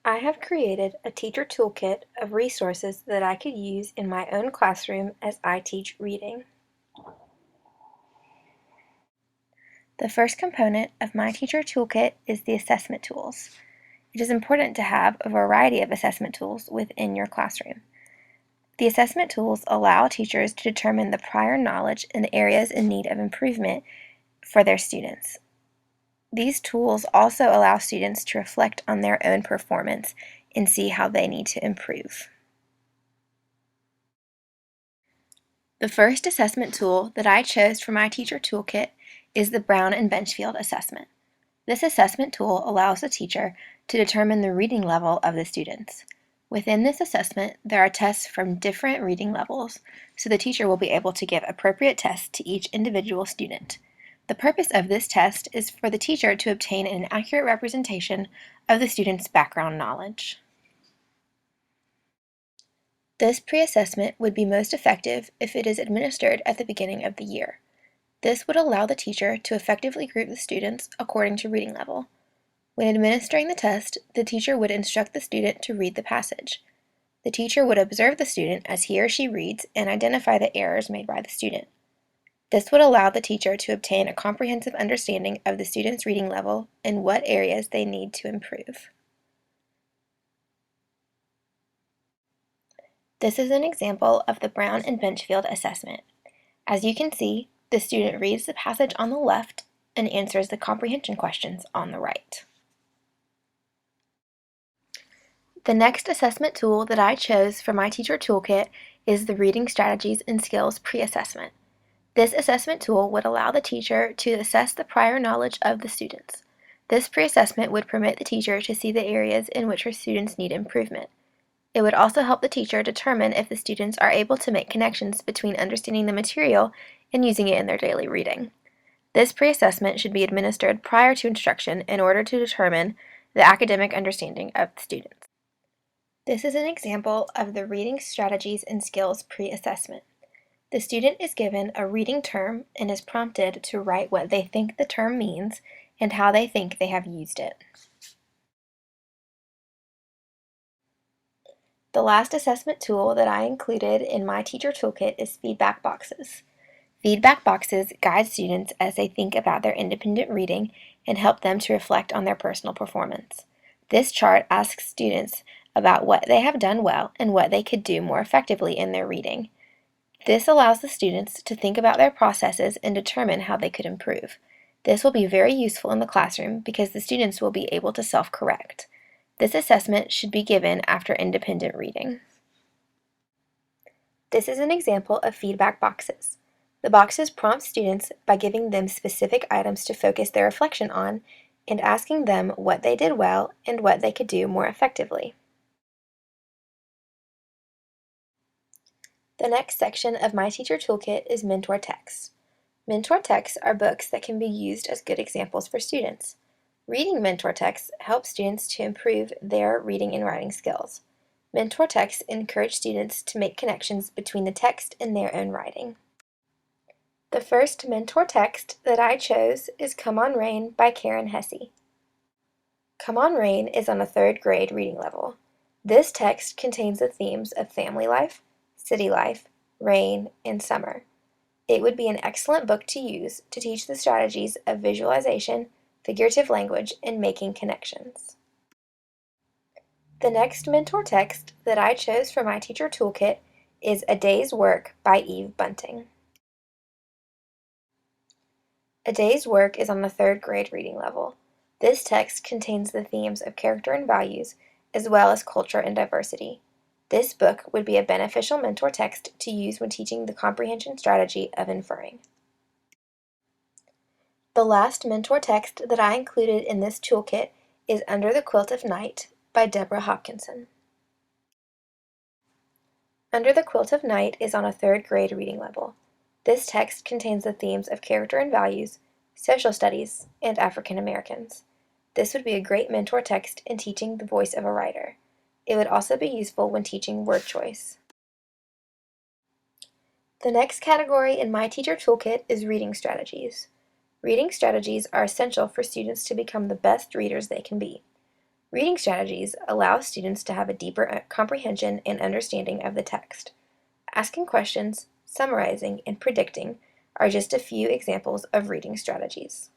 I have created a teacher toolkit of resources that I could use in my own classroom as I teach reading. The first component of my teacher toolkit is the assessment tools. It is important to have a variety of assessment tools within your classroom. The assessment tools allow teachers to determine the prior knowledge and areas in need of improvement for their students. These tools also allow students to reflect on their own performance and see how they need to improve. The first assessment tool that I chose for my teacher toolkit is the Brown and Benchfield assessment. This assessment tool allows the teacher to determine the reading level of the students. Within this assessment, there are tests from different reading levels, so the teacher will be able to give appropriate tests to each individual student. The purpose of this test is for the teacher to obtain an accurate representation of the student's background knowledge. This pre-assessment would be most effective if it is administered at the beginning of the year. This would allow the teacher to effectively group the students according to reading level. When administering the test, the teacher would instruct the student to read the passage. The teacher would observe the student as he or she reads and identify the errors made by the student. This would allow the teacher to obtain a comprehensive understanding of the student's reading level and what areas they need to improve. This is an example of the Brown and Benchfield assessment. As you can see, the student reads the passage on the left and answers the comprehension questions on the right. The next assessment tool that I chose for my teacher toolkit is the Reading Strategies and Skills Pre-Assessment. This assessment tool would allow the teacher to assess the prior knowledge of the students. This pre-assessment would permit the teacher to see the areas in which her students need improvement. It would also help the teacher determine if the students are able to make connections between understanding the material and using it in their daily reading. This pre-assessment should be administered prior to instruction in order to determine the academic understanding of the students. This is an example of the Reading Strategies and Skills Pre-Assessment. The student is given a reading term and is prompted to write what they think the term means and how they think they have used it. The last assessment tool that I included in my teacher toolkit is feedback boxes. Feedback boxes guide students as they think about their independent reading and help them to reflect on their personal performance. This chart asks students about what they have done well and what they could do more effectively in their reading. This allows the students to think about their processes and determine how they could improve. This will be very useful in the classroom because the students will be able to self-correct. This assessment should be given after independent reading. This is an example of feedback boxes. The boxes prompt students by giving them specific items to focus their reflection on and asking them what they did well and what they could do more effectively. The next section of my teacher toolkit is mentor texts. Mentor texts are books that can be used as good examples for students. Reading mentor texts helps students to improve their reading and writing skills. Mentor texts encourage students to make connections between the text and their own writing. The first mentor text that I chose is Come On Rain by Karen Hesse. Come On Rain is on a third grade reading level. This text contains the themes of family life, city life, rain, and summer. It would be an excellent book to use to teach the strategies of visualization, figurative language, and making connections. The next mentor text that I chose for my teacher toolkit is A Day's Work by Eve Bunting. A Day's Work is on the third grade reading level. This text contains the themes of character and values, as well as culture and diversity. This book would be a beneficial mentor text to use when teaching the comprehension strategy of inferring. The last mentor text that I included in this toolkit is Under the Quilt of Night by Deborah Hopkinson. Under the Quilt of Night is on a third grade reading level. This text contains the themes of character and values, social studies, and African Americans. This would be a great mentor text in teaching the voice of a writer. It would also be useful when teaching word choice. The next category in my teacher toolkit is reading strategies. Reading strategies are essential for students to become the best readers they can be. Reading strategies allow students to have a deeper comprehension and understanding of the text. Asking questions, summarizing, and predicting are just a few examples of reading strategies.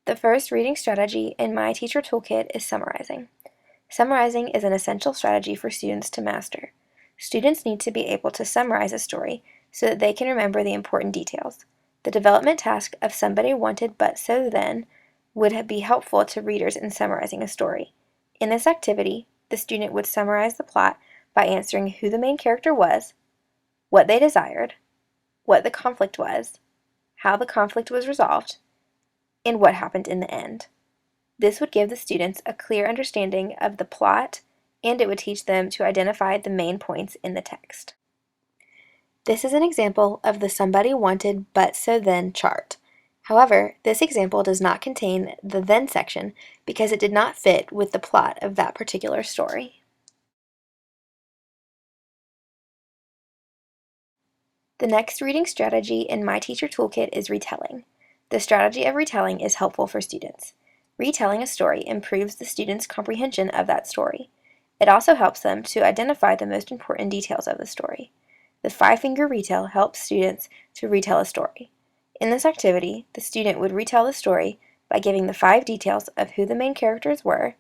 The first reading strategy in my teacher toolkit is summarizing. Summarizing is an essential strategy for students to master. Students need to be able to summarize a story so that they can remember the important details. The development task of somebody wanted but so then would be helpful to readers in summarizing a story. In this activity, the student would summarize the plot by answering who the main character was, what they desired, what the conflict was, how the conflict was resolved, and what happened in the end. This would give the students a clear understanding of the plot, and it would teach them to identify the main points in the text. This is an example of the somebody wanted but so then chart. However, this example does not contain the then section because it did not fit with the plot of that particular story. The next reading strategy in my teacher toolkit is retelling. The strategy of retelling is helpful for students. Retelling a story improves the student's comprehension of that story. It also helps them to identify the most important details of the story. The five-finger retell helps students to retell a story. In this activity, the student would retell the story by giving the 5 details of who the main characters were,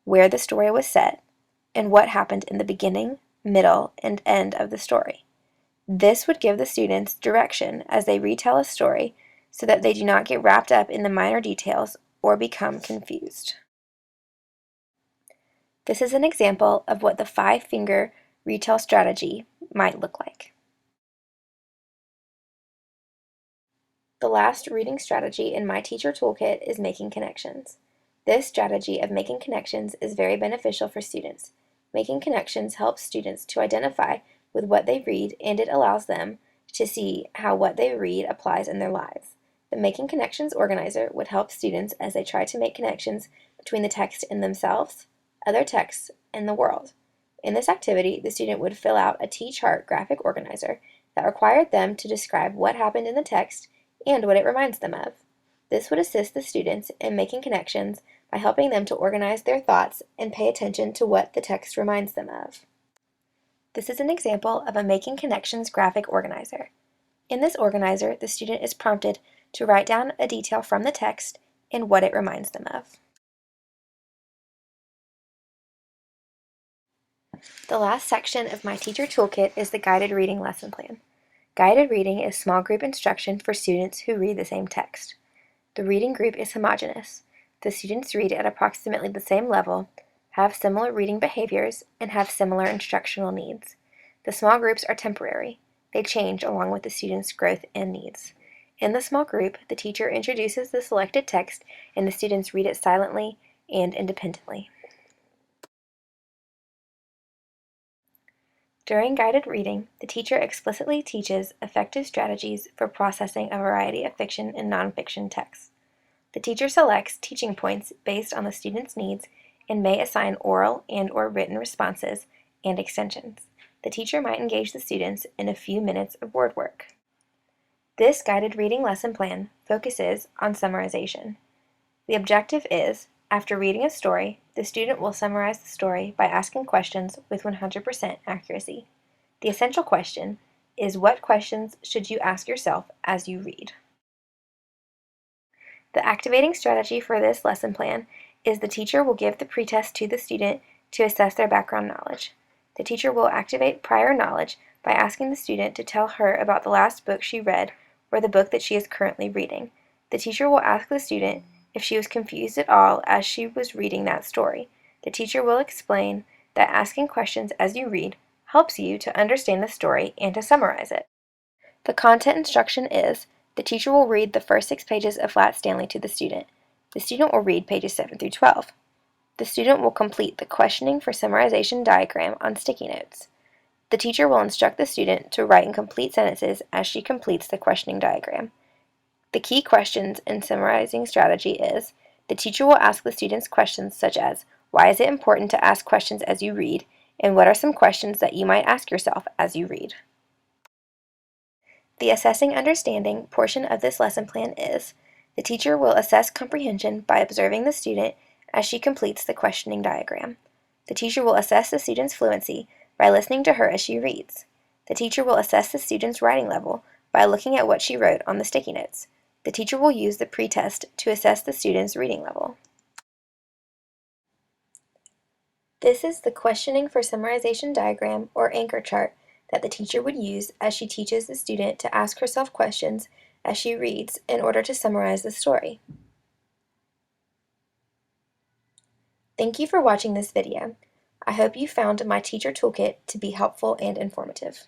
where the story was set, and what happened in the beginning, middle, and end of the story. This would give the students direction as they retell a story so that they do not get wrapped up in the minor details or become confused. This is an example of what the 5-finger retell strategy might look like. The last reading strategy in my teacher toolkit is making connections. This strategy of making connections is very beneficial for students. Making connections helps students to identify with what they read, and it allows them to see how what they read applies in their lives. The Making Connections organizer would help students as they try to make connections between the text and themselves, other texts, and the world. In this activity, the student would fill out a T-chart graphic organizer that required them to describe what happened in the text and what it reminds them of. This would assist the students in making connections by helping them to organize their thoughts and pay attention to what the text reminds them of. This is an example of a Making Connections graphic organizer. In this organizer, the student is prompted to write down a detail from the text and what it reminds them of. The last section of my teacher toolkit is the guided reading lesson plan. Guided reading is small group instruction for students who read the same text. The reading group is homogeneous. The students read at approximately the same level, have similar reading behaviors, and have similar instructional needs. The small groups are temporary. They change along with the students' growth and needs. In the small group, the teacher introduces the selected text and the students read it silently and independently. During guided reading, the teacher explicitly teaches effective strategies for processing a variety of fiction and nonfiction texts. The teacher selects teaching points based on the student's needs and may assign oral and/or written responses and extensions. The teacher might engage the students in a few minutes of word work. This guided reading lesson plan focuses on summarization. The objective is, after reading a story, the student will summarize the story by asking questions with 100% accuracy. The essential question is, what questions should you ask yourself as you read? The activating strategy for this lesson plan is the teacher will give the pretest to the student to assess their background knowledge. The teacher will activate prior knowledge by asking the student to tell her about the last book she read or the book that she is currently reading. The teacher will ask the student if she was confused at all as she was reading that story. The teacher will explain that asking questions as you read helps you to understand the story and to summarize it. The content instruction is, the teacher will read the first 6 pages of Flat Stanley to the student. The student will read pages 7 through 12. The student will complete the questioning for summarization diagram on sticky notes. The teacher will instruct the student to write in complete sentences as she completes the questioning diagram. The key questions in summarizing strategy is, the teacher will ask the students questions such as, why is it important to ask questions as you read, and what are some questions that you might ask yourself as you read? The Assessing Understanding portion of this lesson plan is, The teacher will assess comprehension by observing the student as she completes the questioning diagram. The teacher will assess the student's fluency by listening to her as she reads. The teacher will assess the student's writing level by looking at what she wrote on the sticky notes. The teacher will use the pretest to assess the student's reading level. This is the questioning for summarization diagram or anchor chart that the teacher would use as she teaches the student to ask herself questions as she reads in order to summarize the story. Thank you for watching this video. I hope you found my teacher toolkit to be helpful and informative.